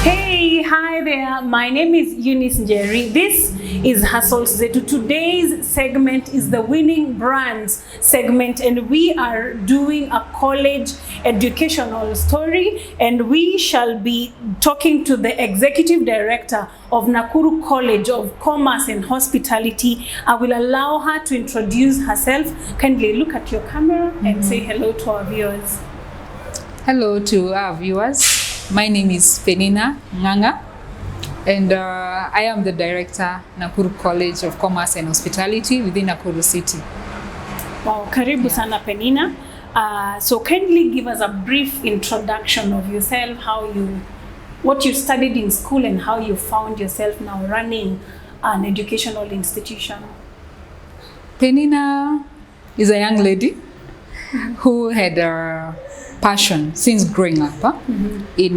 Hey, hi there. My name is Eunice Njeri. This is Hustle Zetu. Today's segment is the Winning Brands segment, and we are doing a college educational story, and we shall be talking to the Executive Director of Nakuru College of Commerce and Hospitality. I will allow her to introduce herself. Kindly look at your camera and say hello to our viewers. Hello to our viewers. My name is Penina Nganga, and I am the director, Nakuru College of Commerce and Hospitality within Nakuru City. Wow, karibu sana Penina. So kindly give us a brief introduction of yourself, what you studied in school and how you found yourself now running an educational institution. Penina is a young lady who had a passion since growing up in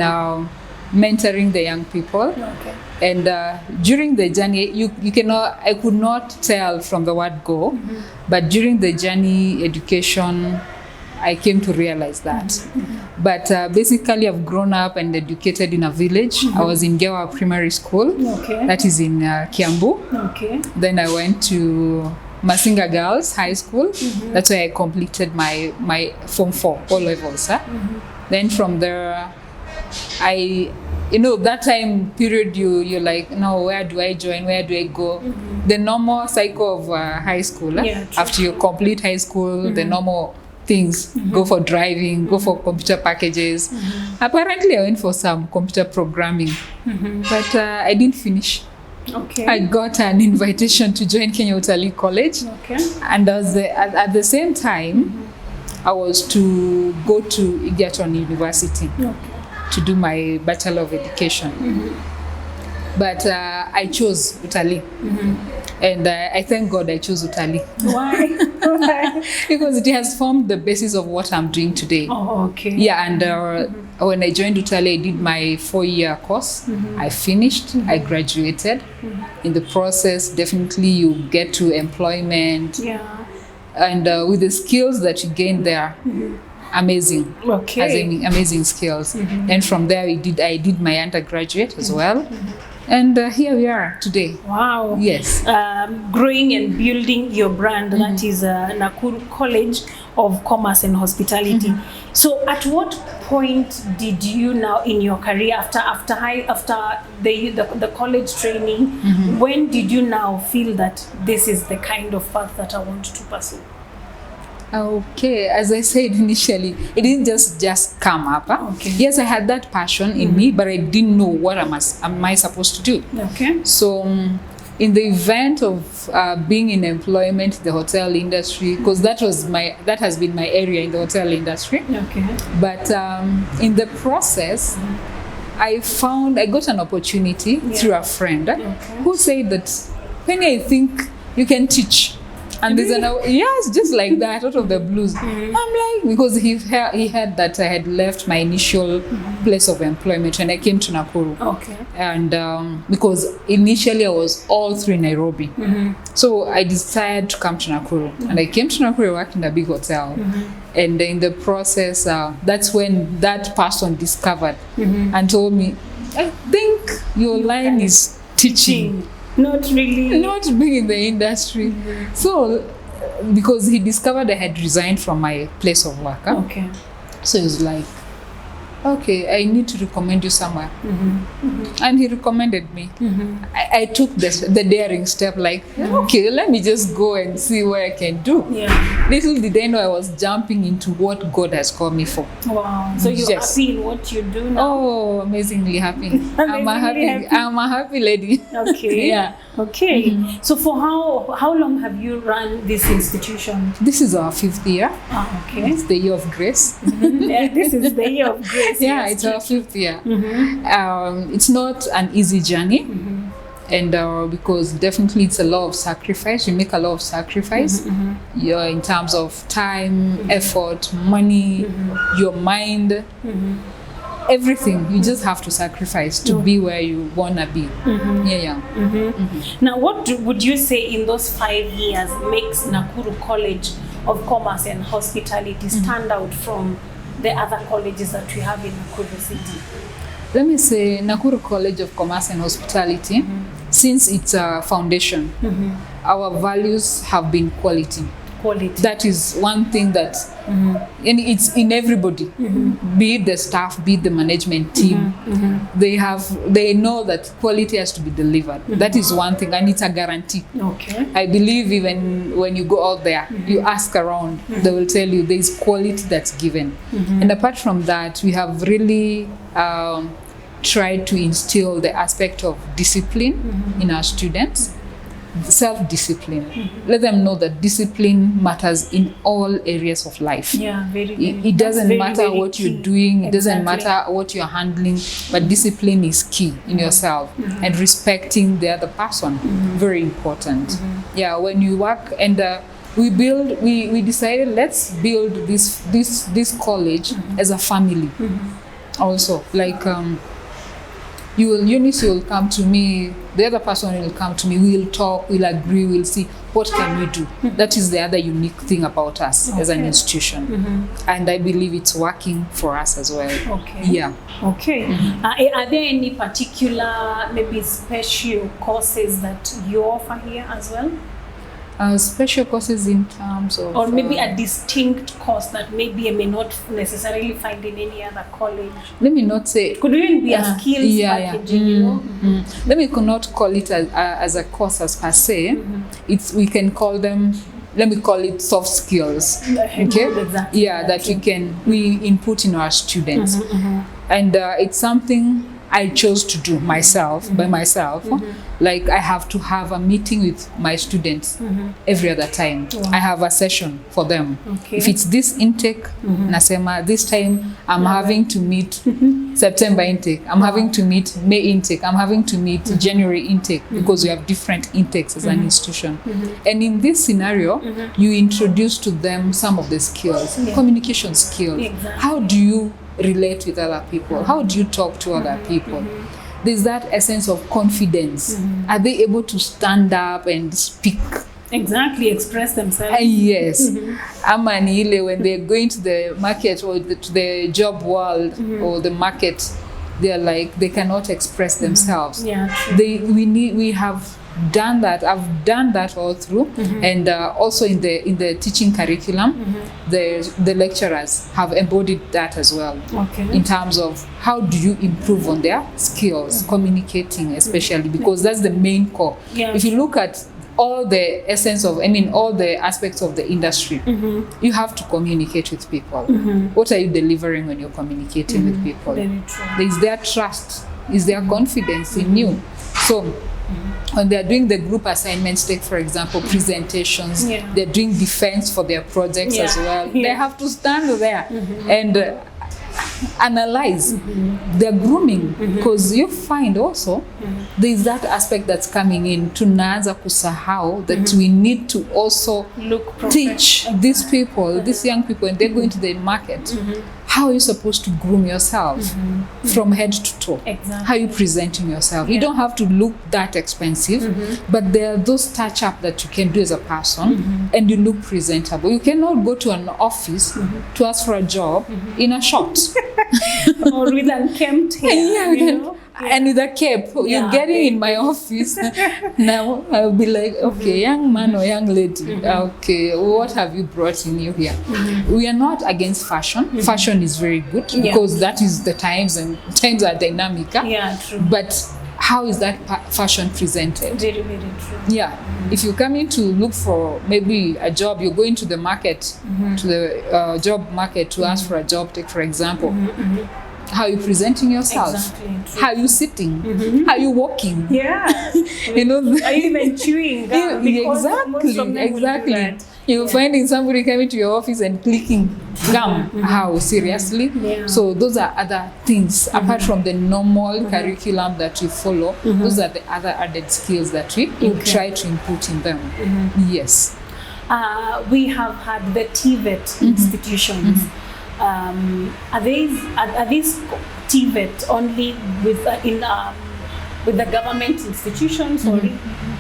mentoring the young people. Okay. And during the journey, I could not tell from the word go, but during the journey education, I came to realize that. But basically, I've grown up and educated in a village. I was in Gewa Primary School, that is in Kiambu. Okay. Then I went to Masinga Girls High School. That's where I completed my Form 4, all levels. Then from there, that time period, you're like, no, where do I join? Where do I go? The normal cycle of high school. After you complete high school, the normal things, go for driving, go for computer packages. Apparently, I went for some computer programming, but I didn't finish. Okay. I got an invitation to join Kenya Utalii College. Okay. And at the same time, I was to go to Egerton University to do my Bachelor of Education. But I chose Utalii. And I thank God I chose Utalii. Why? Because it has formed the basis of what I'm doing today. Oh, okay. Yeah, and when I joined Utalii, I did my 4-year course. I finished, I graduated. In the process, definitely you get to employment. Yeah. And with the skills that you gain there, amazing. Okay. Amazing skills. And from there, I did my undergraduate as well. And here we are today. Wow. Yes. Growing and building your brand, that is Nakuru College of Commerce and Hospitality. So at what point did you now in your career, after the college training, when did you now feel that this is the kind of path that I want to pursue? Okay, as I said initially, it didn't just come up. Okay. Yes, I had that passion in me, but I didn't know what am I supposed to do. Okay. So in the event of being in employment in the hotel industry, because that has been my area in the hotel industry. Okay. But in the process, I got an opportunity through a friend who said that, Penny, I think you can teach. And there's yes, just like that, out of the blues. I'm like, because he heard that I had left my initial place of employment and I came to Nakuru. Okay. And because initially I was all through Nairobi. So I decided to come to Nakuru. And I came to Nakuru, I worked in a big hotel. And in the process, that's when that person discovered and told me, I think your line is teaching. Not really. Not being in the industry. So, because he discovered I had resigned from my place of work. Okay. So he was like, okay, I need to recommend you somewhere. And he recommended me. I took the daring step, like, okay, let me just go and see what I can do. Yeah. Little did I know I was jumping into what God has called me for. Wow. So you're happy in what you do now? Oh, amazingly happy. I'm a happy lady. Okay. Yeah. Okay. So for how long have you run this institution? This is our 5th year. Oh, okay. It's the year of grace. Yeah, this is the year of grace. Yeah, it's our 5th year. It's not an easy journey. And because definitely it's a lot of sacrifice. You make a lot of sacrifice. You're in terms of time, effort, money, your mind. Everything you just have to sacrifice to be where you wanna be. Now, what would you say in those 5 years makes Nakuru College of Commerce and Hospitality stand out from the other colleges that we have in Nakuru City? Let me say Nakuru College of Commerce and Hospitality, since its foundation, our values have been quality. That is one thing that, and it's in everybody, be it the staff, be it the management team. They know that quality has to be delivered. That is one thing, and it's a guarantee. I believe even when you go out there, you ask around, they will tell you there is quality that's given. And apart from that, we have really tried to instill the aspect of discipline in our students. Self-discipline. Let them know that discipline matters in all areas of life. It doesn't matter what you're doing, it doesn't matter what you're handling, but discipline is key in yourself, and respecting the other person, very important. When you work, and we decided, let's build this college as a family. Also, like Eunice will come to me, the other person will come to me, we'll talk, we'll agree, we'll see what can we do. That is the other unique thing about us as an institution. And I believe it's working for us as well. Are there any particular, maybe special courses that you offer here as well? Special courses in terms of... Or maybe a distinct course that maybe I may not necessarily find in any other college. Let me not say... Could even be a skills packaging, you know? Let me not call it as a course as per se. We can call them... Let me call it soft skills. Exactly. That we input in our students. And it's something I chose to do myself, by myself. Like I have to have a meeting with my students every other time. I have a session for them. If it's this intake, nasema, this time I'm having to meet September intake, I'm having to meet May intake, I'm having to meet January intake, because we have different intakes as an institution. And in this scenario, you introduce to them some of the skills, communication skills. How do you relate with other people? How do you talk to other people? There's that essence of confidence. Are they able to stand up and speak? Express themselves. Yes. Amanile, when they're going to the market or to the job world or the market, they're like, they cannot express themselves. We have done that. I've done that all through, and also in the teaching curriculum, the lecturers have embodied that as well. In terms of how do you improve on their skills, communicating especially, because that's the main core. If you look at all the essence of, all the aspects of the industry, you have to communicate with people. What are you delivering when you're communicating with people? Is there trust? Is there confidence in you? So when they're doing the group assignments, take for example presentations, they're doing defense for their projects as well. They have to stand there and analyze their grooming, because you find also there's that aspect that's coming in. Tunaanza kusahau that we need to also teach these people, these young people, and they're going to the market. How are you supposed to groom yourself from head to toe? How are you presenting yourself? You don't have to look that expensive, but there are those touch-up that you can do as a person, and you look presentable. You cannot go to an office to ask for a job in a short. Or with unkempt hair. And with a cape. You're getting in my office. Now I'll be like, okay, young man or young lady, okay, what have you brought in you here? We are not against fashion. Fashion is very good, because that is the times, and times are dynamic. True. But how is that fashion presented? Very, very true. If you're coming to look for maybe a job, you're going to the market, to the job market to ask for a job, take for example. How are you presenting yourself? How are you sitting? How are you walking? Are you even chewing gum? Exactly. You're finding somebody coming to your office and clicking gum. How? Seriously? So those are other things, apart from the normal curriculum that you follow. Those are the other added skills that we try to input in them. Yes. We have had the TVET institutions. Are these TVET only with the government institutions, or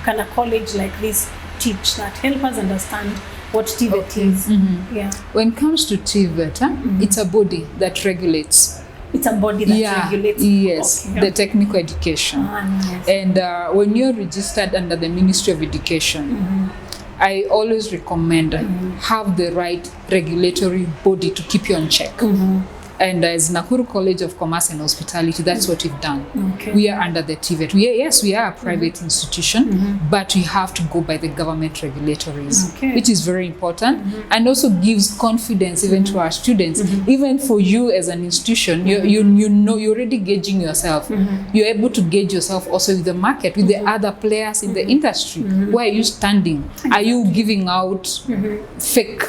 can a college like this teach that? Help us understand what TVET is. When it comes to TVET, it's a body that regulates It's a body that regulates. Yes, Okay. the technical education. Yes. And when you're registered under the Ministry of Education, I always recommend have the right regulatory body to keep you on check. And as Nakuru College of Commerce and Hospitality, that's what we've done. Okay. We are under the TVET. We are a private institution, but we have to go by the government regulatories, which is very important, and also gives confidence even to our students. Even for you as an institution, you know, you're already gauging yourself. You're able to gauge yourself also with the market, with the other players in the industry. Where are you standing? Are you giving out fake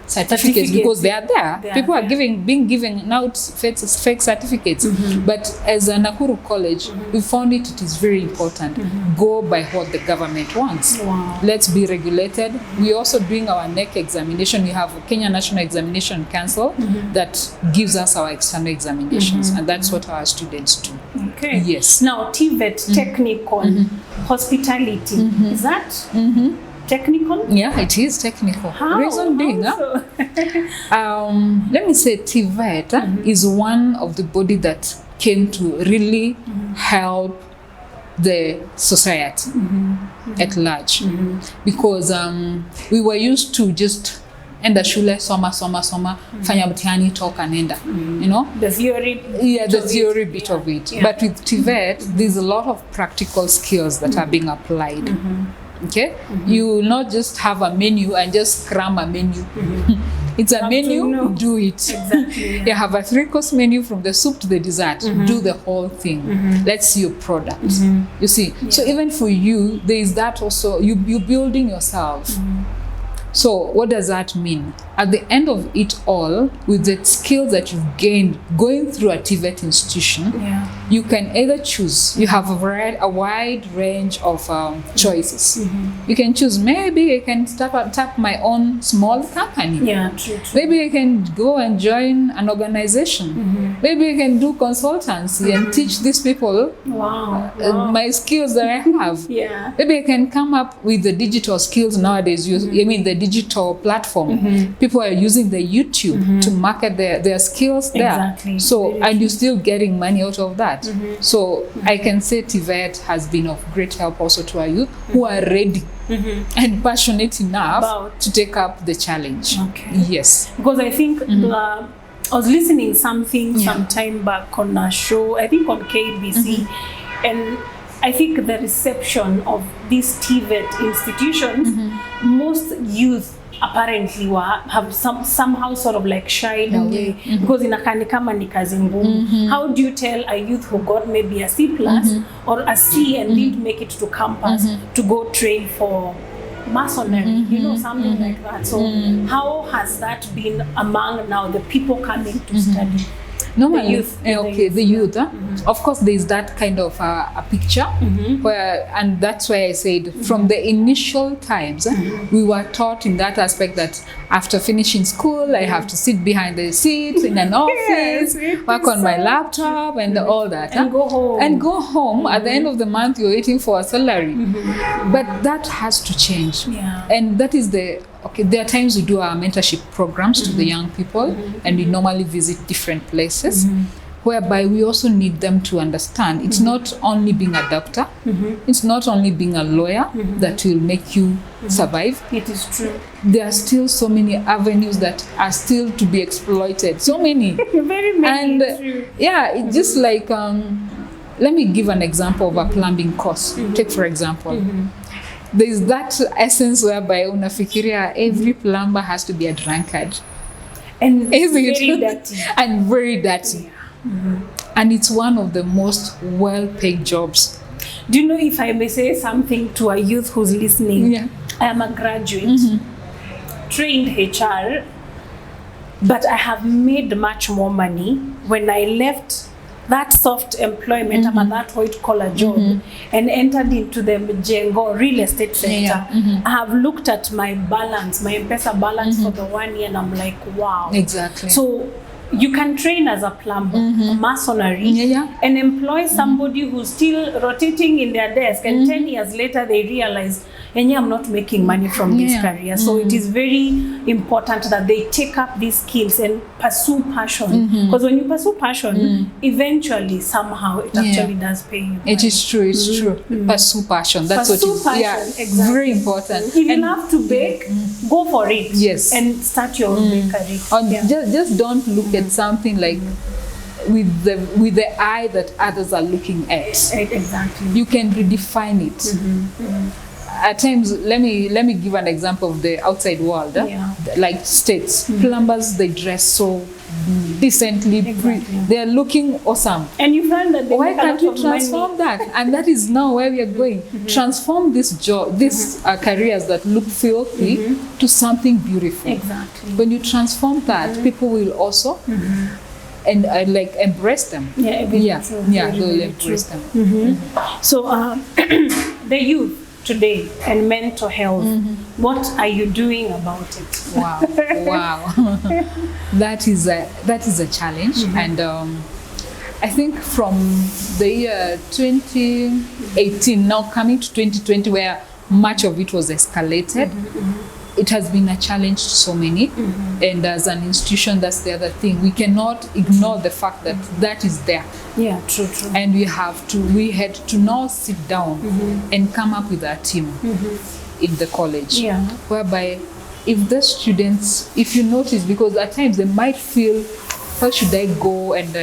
certificates? Because they are there. People are being given out fake certificates. But as a Nakuru College, we found it is very important. Go by what the government wants. Wow. Let's be regulated. We're also doing our NEC examination. We have Kenya National Examination Council that gives us our external examinations, and that's what our students do. Okay. Yes. Now, TVET, technical, hospitality, is that technical? Yeah, it is technical. How? Reason being, So? let me say TVET is one of the body that came to really help the society at large, because we were used to just enda shule, soma, fanya mtihani, toka nenda, you know? The theory. Yeah, the theory bit of it. Yeah. But with TVET, there's a lot of practical skills that are being applied. Okay, you will not just have a menu and just cram a menu. It's a menu, do it. Exactly. You have a 3-course menu from the soup to the dessert. Do the whole thing. Let's see your product. You see, so even for you, there is that also. You're building yourself. So what does that mean? At the end of it all, with the skills that you've gained going through a TVET institution, you can either choose. You have a wide range of choices. You can choose. Maybe I can tap my own small company. Yeah, true. Maybe I can go and join an organization. Maybe I can do consultancy and teach these people my skills that I have. Maybe I can come up with the digital skills nowadays. I mean the digital platform. People are using the YouTube to market their skills there. Exactly. So, and you're still getting money out of that. So I can say TVET has been of great help also to our youth who are ready and passionate enough to take up the challenge. Okay. Yes. Because I think I was listening something some time back on a show, I think on KBC, and I think the reception of these TVET institutions, most youth apparently have somehow sort of like shied away because inakani kama ni kazi ngumu. How do you tell a youth who got maybe a C+ or a C and didn't make it to campus to go train for masonry, you know, something like that? So how has that been among now the people coming to study? Normally, the youth. Of course, there's that kind of a picture where, and that's why I said from the initial times, we were taught in that aspect that after finishing school, I have to sit behind the seat in an office, work on my laptop and all that. And go home. And go home. At the end of the month, you're waiting for a salary. But that has to change. And that is there are times we do our mentorship programs to the young people, and we normally visit different places, whereby we also need them to understand it's not only being a doctor, it's not only being a lawyer that will make you survive. It is true. There are still so many avenues that are still to be exploited. So many. Very many. And it's just like, let me give an example of a plumbing course. Take for example. There's that essence whereby unafikiria every plumber has to be a drunkard. And very dirty. And very dirty. And it's one of the most well-paid jobs. Do you know, if I may say something to a youth who's listening, I am a graduate, trained HR, but I have made much more money when I left that soft employment, that white collar job, and entered into the Mjengo real estate sector. I have looked at my balance, my M-Pesa balance for the 1 year, and I'm like, wow. Exactly. So you can train as a plumber, masonry, and employ somebody who's still rotating in their desk, and 10 years later they realize and I'm not making money from this Yeah. career. So it is very important that they take up these skills and pursue passion. Because when you pursue passion, eventually, somehow, it actually does pay you. It is true. It's true. Pursue passion. That's Pursue what is passion, exactly. very important. If you love to bake, go for it. Yes. And start your own bakery. Just don't look at something like with the eye that others are looking at. Exactly. You can redefine it. At times, let me give an example of the outside world. Like states, plumbers, they dress so decently. Exactly. They are looking awesome. And you find that they Why make a can't lot we of transform money. that? And that is now where we are going. Transform this job, these careers that look filthy to something beautiful. Exactly. When you transform that, people will also and like embrace them. Yeah, They'll embrace them. So the youth today and mental health, what are you doing about it? Wow. That is a challenge, and I think from the year 2018 now coming to 2020, where much of it was escalated, it has been a challenge to so many. And as an institution, that's the other thing. We cannot ignore the fact that that is there. Yeah, true. And we had to now sit down and come up with a team in the college. Yeah. Whereby if the students, if you notice, because at times they might feel, how should I go and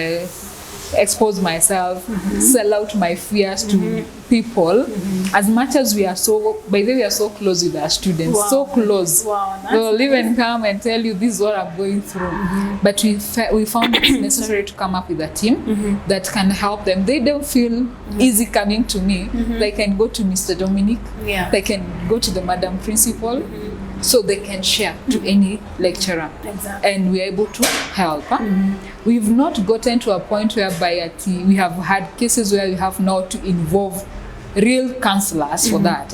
expose myself, sell out my fears to people, as much as we are so, by the way, we are so close with our students, so close. They'll even come and tell you, this is what I'm going through. But we found it's necessary to come up with a team that can help them. They don't feel easy coming to me. They can go to Mr. Dominic, they can go to the Madam Principal, so they can share to any lecturer. Exactly. And we are able to help. We've not gotten to a point whereby we have had cases where we have now to involve real counselors for that.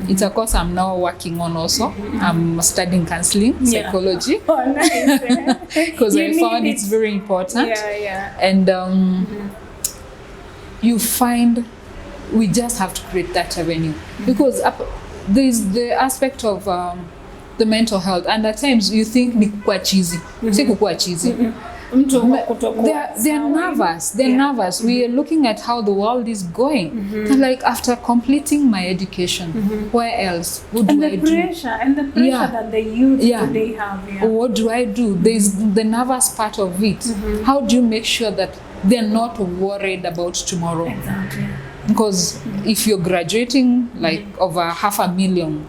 It's a course I'm now working on also. I'm studying counseling, psychology. Oh, nice. Because I found it's very important. And you find we just have to create that avenue. Because there's the aspect of the mental health, and at times you think ni kukua cheesy. Si kukua cheesy. They're nervous. They're nervous. We are looking at how the world is going. And like, after completing my education, where else? What do I do? And the pressure that the youth today have. What do I do? There's the nervous part of it. How do you make sure that they're not worried about tomorrow? Exactly. Because if you're graduating like over 500,000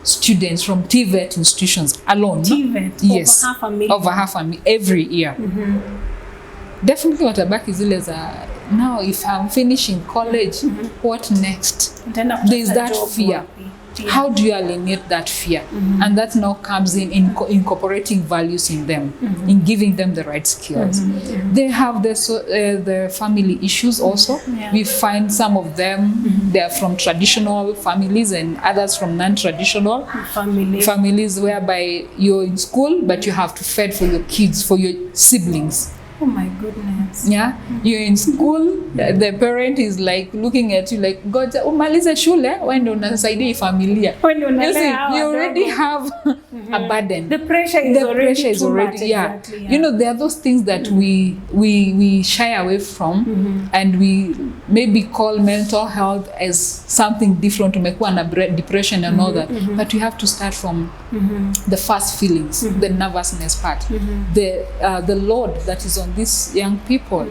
students from TVET institutions alone, yes, over 500,000 every year, definitely watabaki zile za, now if I'm finishing college, what next? There's that fear. How do you alienate that fear? And that now comes in incorporating values in them, in giving them the right skills. They have the family issues also. We find some of them, they are from traditional families and others from non-traditional families, whereby you're in school, but you have to fend for your kids, for your siblings. Oh my goodness. Yeah, you're in school, the parent is like looking at you like, God, umaliza shule, wende unasaidia familia. You already have a burden. The pressure is already Exactly. You know, there are those things that we shy away from, and we maybe call mental health as something different, to make one depression and all that. But you have to start from the first feelings, the nervousness part, the load that is on these young people.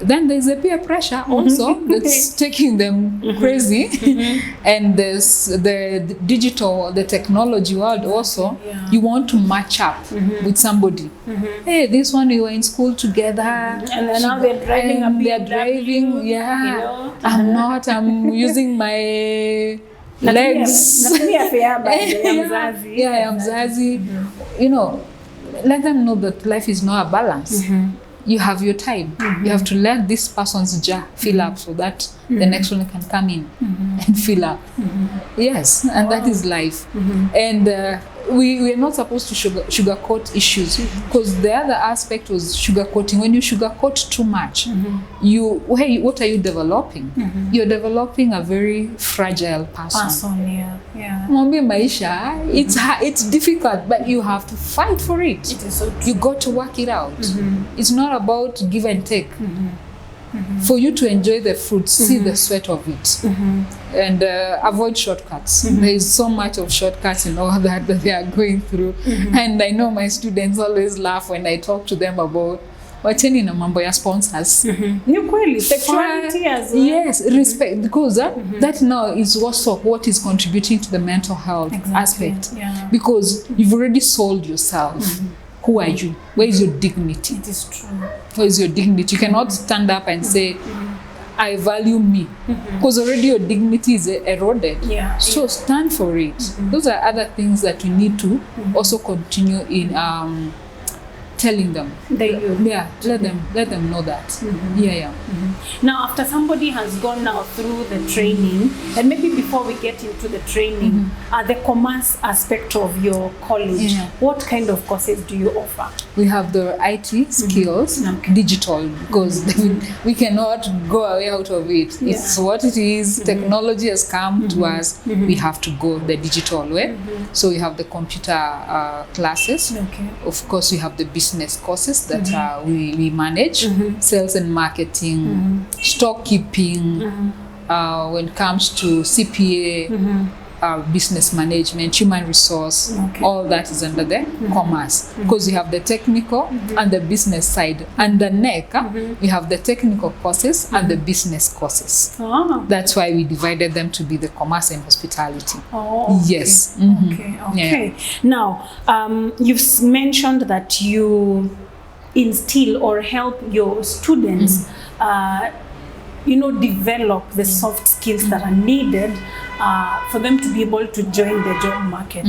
Then there's a peer pressure also that's taking them crazy. And there's the digital, the technology world also. You want to match up with somebody. Hey, this one, we were in school together. And now they're driving a BMW. Yeah. I'm not, I'm using my legs. I'm Zazi. You know, let them know that life is not a balance. You have your time. You have to let this person's jar fill up so that the next one can come in and fill up. Yes, and that is life. And we are not supposed to sugarcoat issues, because the other aspect was sugarcoating. When you sugarcoat too much, what are you developing? You're developing a very fragile person. Yeah. Mwambie maisha, it's difficult, but you have to fight for it. It is so true. You got to work it out. It's not about give and take. For you to enjoy the fruit, see the sweat of it, and avoid shortcuts. There is so much of shortcuts in all that they are going through, and I know my students always laugh when I talk to them about wacheni na mambo ya sponsors. Ni kweli, sexuality as well. Yes, respect, because that now is also what is contributing to the mental health aspect. Yeah. Because you've already sold yourself. Who are you? Where is your dignity? It is true. Where is your dignity? You cannot stand up and say, I value me. Because already your dignity is eroded. Yeah. So stand for it. Those are other things that we need to also continue in telling them. Yeah, let them know that. Yeah. Now, after somebody has gone now through the training, and maybe before we get into the training, the commerce aspect of your college, what kind of courses do you offer? We have the IT skills, digital, because we cannot go away out of it. It's what it is. Technology has come to us. We have to go the digital way. So we have the computer classes. Of course, we have the business courses that we manage, sales and marketing, stock keeping, when it comes to CPA, business management, human resource, all that is under the commerce, because we have the technical and the business side. And the neck, we have the technical courses and the business courses. That's why we divided them to be the commerce and hospitality. Yes. Okay. Now, you've mentioned that you instill or help your students develop the soft skills that are needed for them to be able to join the job market.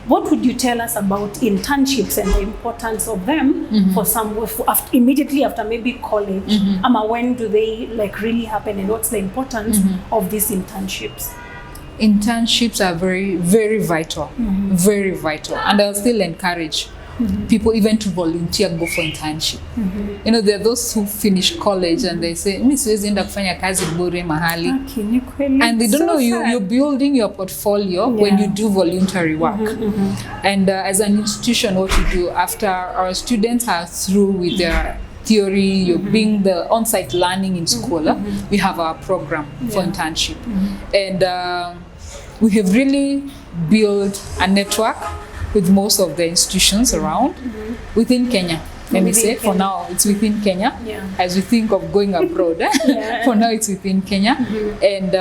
What would you tell us about internships and the importance of them for immediately after maybe college? When do they really happen, and what's the importance of these internships? Internships are very, very vital, very vital, and I'll still encourage people even to volunteer, go for internship. There are those who finish college and they say, "Mimi siwezi enda kufanya kazi bure mahali." And they don't know you're building your portfolio when you do voluntary work. And as an institution, what we do after our students are through with their theory, you're being the on-site learning in school, we have our program for internship. And we have really built a network with most of the institutions around within Kenya. Let me say, for now, it's within Kenya. As we think of going abroad, for now it's within Kenya. And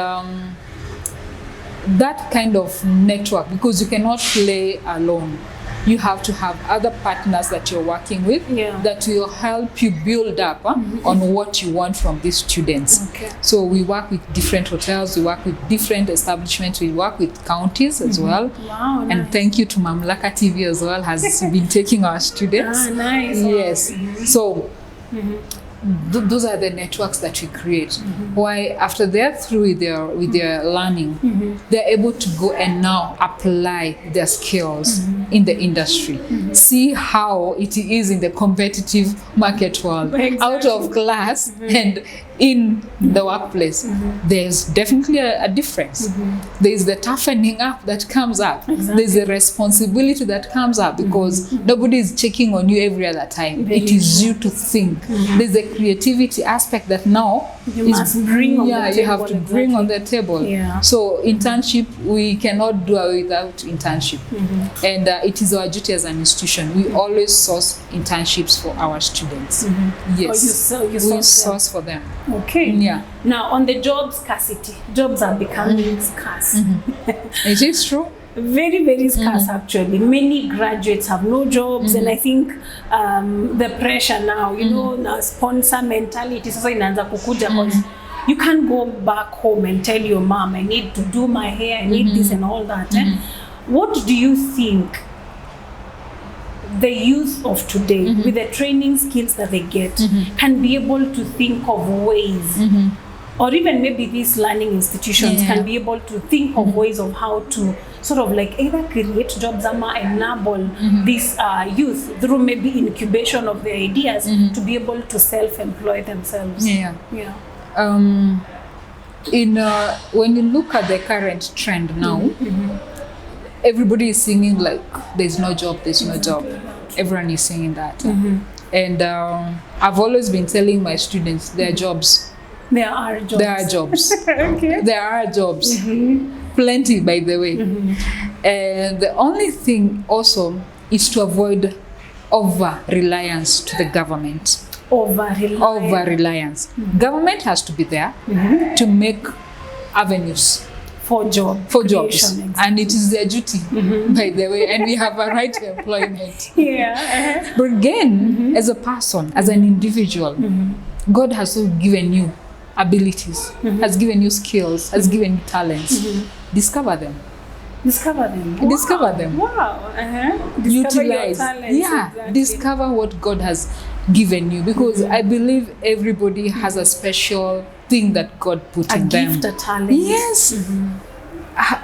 that kind of network, because you cannot play alone. You have to have other partners that you're working with that will help you build up on what you want from these students. So we work with different hotels, we work with different establishments, we work with counties as well. Wow, and thank you to Mamlaka TV as well, has been taking our students. Nice. Yes. So those are the networks that we create. Why after they're through with their learning, they're able to go and now apply their skills in the industry. See how it is in the competitive market world, out of class and in the workplace. There's definitely a difference. There's the toughening up that comes up. There's a responsibility that comes up, because nobody is checking on you every other time. It is you to think. There's a creativity aspect that now you must bring on the table. You have to bring on the table. So internship, we cannot do away without internship. And it is our duty as an institution. We always source internships for our students. Yes, you we source for them. Okay. Now, on the job scarcity, jobs are becoming scarce. It is true. Very, very scarce actually. Many graduates have no jobs, and I think the pressure now, now sponsor mentality, so inaanza kukuja, because you can't go back home and tell your mom, I need to do my hair, I need this and all that. What do you think the youth of today, with the training skills that they get, can be able to think of ways or even maybe these learning institutions can be able to think of ways of how to sort of like either create jobs or enable these youth through maybe incubation of their ideas to be able to self-employ themselves. When you look at the current trend now, everybody is singing like there's no job. Everyone is singing that. And I've always been telling my students there are jobs. There are jobs. Okay. There are jobs. Plenty, by the way. And the only thing also is to avoid over-reliance to the government. Over-reliance. Government has to be there to make avenues for jobs. Exactly. And it is their duty, by the way, and we have a right to employment. But again, as a person, as an individual, God has also given you abilities, has given you skills, has given you talents. Discover them. Discover them. Wow. Utilize. Exactly. Discover what God has given you, because I believe everybody has a special thing that God put in them. A gift, a talent. Yes.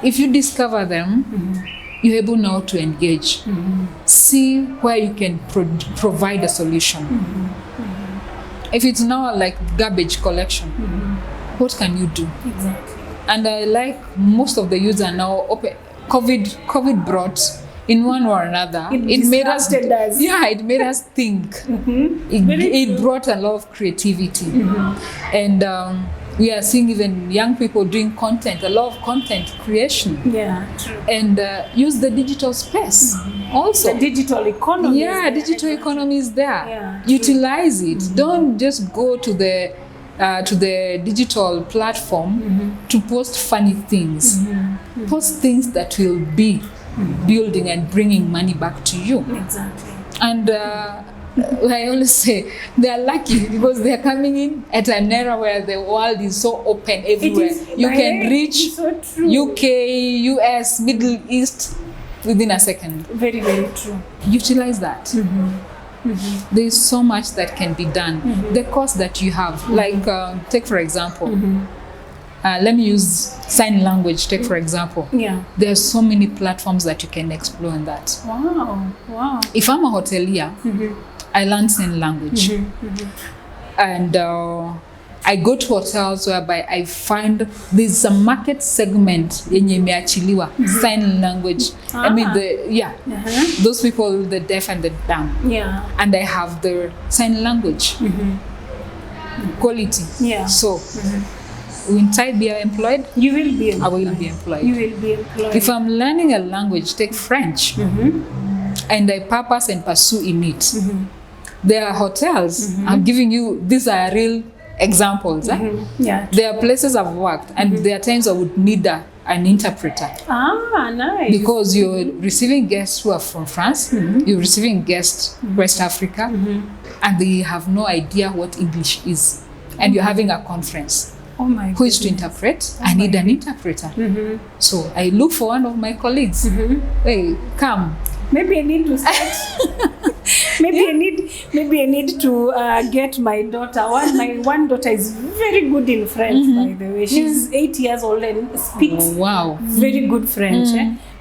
If you discover them, you're able now to engage. See where you can provide a solution. If it's now like garbage collection, what can you do? Exactly. And I like most of the youths are now open. COVID brought in one or another. It made us think. It brought a lot of creativity. And we are seeing even young people doing content, a lot of content creation. Yeah, true. And use the digital space also. The digital economy. Yeah, digital economy is there. Yeah, utilize it. Don't just go to the digital platform to post funny things. Post things that will be building and bringing money back to you. Exactly. And I always say they're lucky because they're coming in at an era where the world is so open everywhere. You can reach UK, US, Middle East within a second. Very, very true. Utilize that. There is so much that can be done. The course that you have, like take for example, let me use sign language. Take for example, there are so many platforms that you can explore in that. Wow. If I'm a hotelier, I learn sign language, and I go to hotels whereby I find there's a market segment yenye imeachiliwa sign language. I mean those people, the deaf and the dumb. And I have the sign language quality. So won't I be employed? You will be employed. I will be employed. You will be employed. If I'm learning a language, take French, and I purpose and pursue in it. There are hotels, I'm giving you, these are real examples. There are places I've worked, and there are times I would need an interpreter. Nice. Because you're receiving guests who are from France, you're receiving guests West Africa, and they have no idea what English is. And you're having a conference. Oh my Who is to interpret? I need an interpreter. So I look for one of my colleagues. Hey, come. Maybe I need to start. Maybe I need to get my daughter. My one daughter is very good in French, by the way. She's 8 years old and speaks very good French.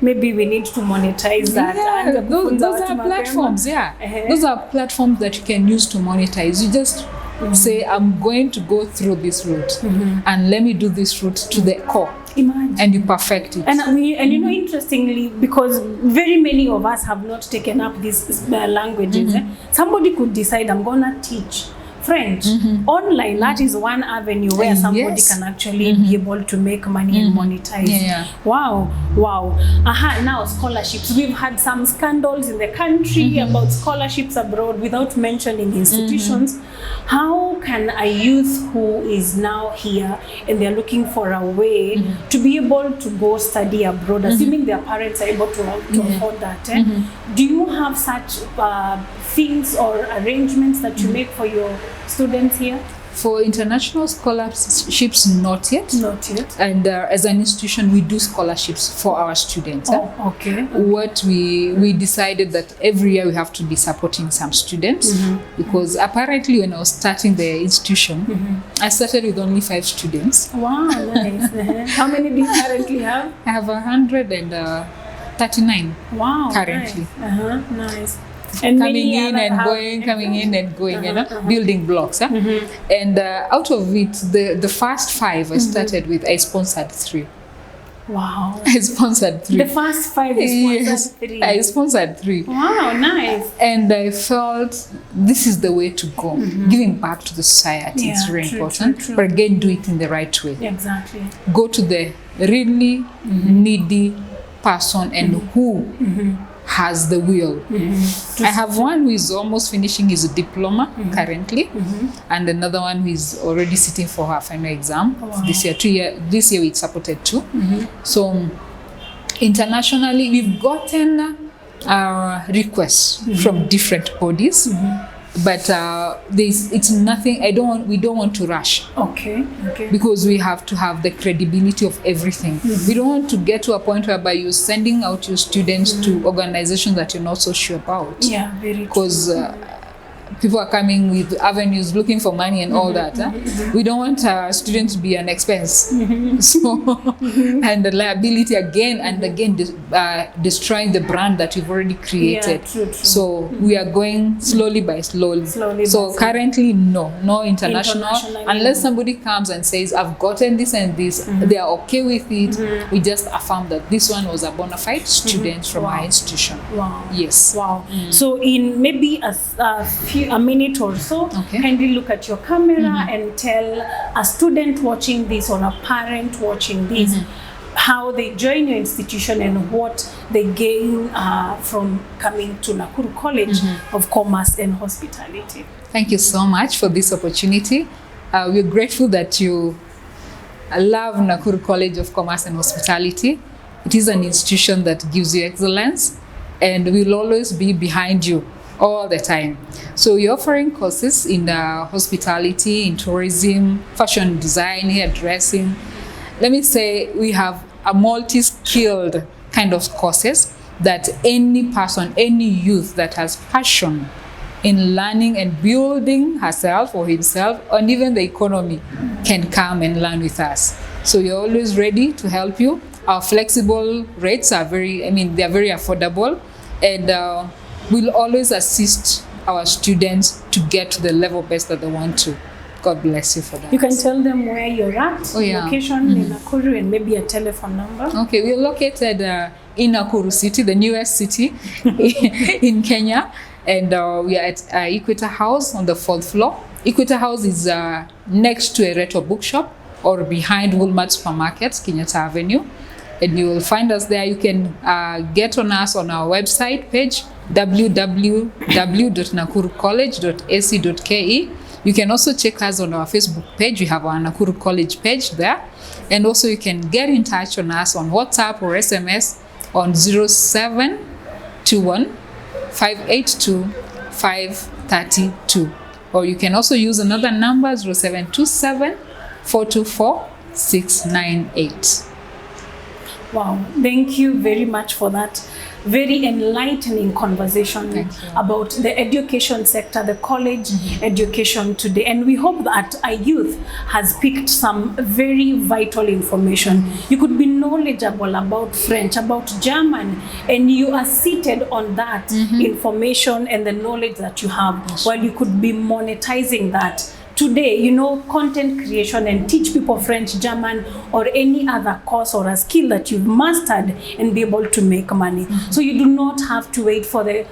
Maybe we need to monetize that. Those are platforms. Those are platforms that you can use to monetize. You just say, I'm going to go through this route, and let me do this route to the core. Imagine. And you perfect it. And you know, interestingly, because very many of us have not taken up these languages, somebody could decide, I'm gonna teach French online. That is one avenue where somebody can actually be able to make money and monetize. Wow. Now scholarships. We've had some scandals in the country about scholarships abroad without mentioning institutions. How can a youth who is now here and they're looking for a way to be able to go study abroad, assuming their parents are able to afford that, do you have such things or arrangements that you make for your students here? For international scholarships, not yet. Not yet. And as an institution, we do scholarships for our students. Oh, okay. What we decided that every year we have to be supporting some students, because apparently when I was starting the institution, I started with only 5 students. Wow, nice. How many do you currently have? I have 139. Wow, currently. Nice. Nice. And coming in and going, you know, building blocks. And out of it, the first 5 I started with, I sponsored 3. Wow. I sponsored 3. The first 5 is sponsored 3. I sponsored 3. Wow, nice. And I felt this is the way to go. Giving back to the society is very important. True. But again, do it in the right way. Exactly. Go to the really needy person and who has the will. I have one who is almost finishing his diploma currently, and another one who is already sitting for her final exam this year. This year we supported 2. So internationally, we've gotten requests from different bodies. But it's nothing. We don't want to rush. Okay. Because we have to have the credibility of everything. We don't want to get to a point whereby you're sending out your students to organizations that you're not so sure about. Yeah, very true. Because people are coming with avenues looking for money and all that. We don't want our students to be an expense. So, and the liability again and again destroying the brand that we've already created. Yeah, true. So we are going slowly by slowly. So currently, no international. Unless somebody comes and says, I've gotten this and this, they are okay with it. We just affirm that this one was a bona fide student from our institution. Wow. Yes. Wow. So in maybe a minute or so, kindly look at your camera and tell a student watching this or a parent watching this how they join your institution and what they gain from coming to Nakuru College of Commerce and Hospitality. Thank you so much for this opportunity. We're grateful that you love Nakuru College of Commerce and Hospitality. It is an institution that gives you excellence, and we'll always be behind you all the time. So we're offering courses in hospitality, in tourism, fashion design, hairdressing. Let me say we have a multi-skilled kind of courses that any person, any youth that has passion in learning and building herself or himself, and even the economy, can come and learn with us. So we're always ready to help you. Our flexible rates are they're very affordable, and we'll always assist our students to get to the level best that they want to. God bless you for that. You can tell them where you're at, location in Nakuru, and maybe a telephone number. Okay, we're located in Nakuru City, the newest city in Kenya, and we are at Equator House on the 4th floor. Equator House is next to a retro bookshop or behind Walmart Supermarket, Kenyatta Avenue. And you will find us there. You can get on us on our website page, www.nakurucollege.ac.ke. You can also check us on our Facebook page. We have our Nakuru College page there. And also you can get in touch on us on WhatsApp or SMS on 0721 582 532. Or you can also use another number, 0727 424 698. Wow, thank you very much for that very enlightening conversation about the education sector, the college education today. And we hope that our youth has picked some very vital information. You could be knowledgeable about French, about German, and you are seated on that information and the knowledge that you have, while you could be monetizing that. Today, content creation and teach people French, German, or any other course or a skill that you've mastered and be able to make money. So you do not have to wait for the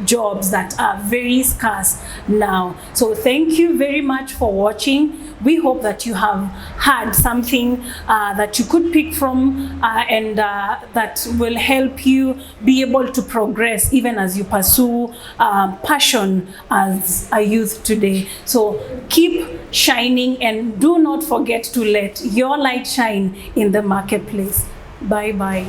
jobs that are very scarce now. So thank you very much for watching. We hope that you have had something that you could pick from and that will help you be able to progress even as you pursue passion as a youth today. So keep shining and do not forget to let your light shine in the marketplace. Bye-bye.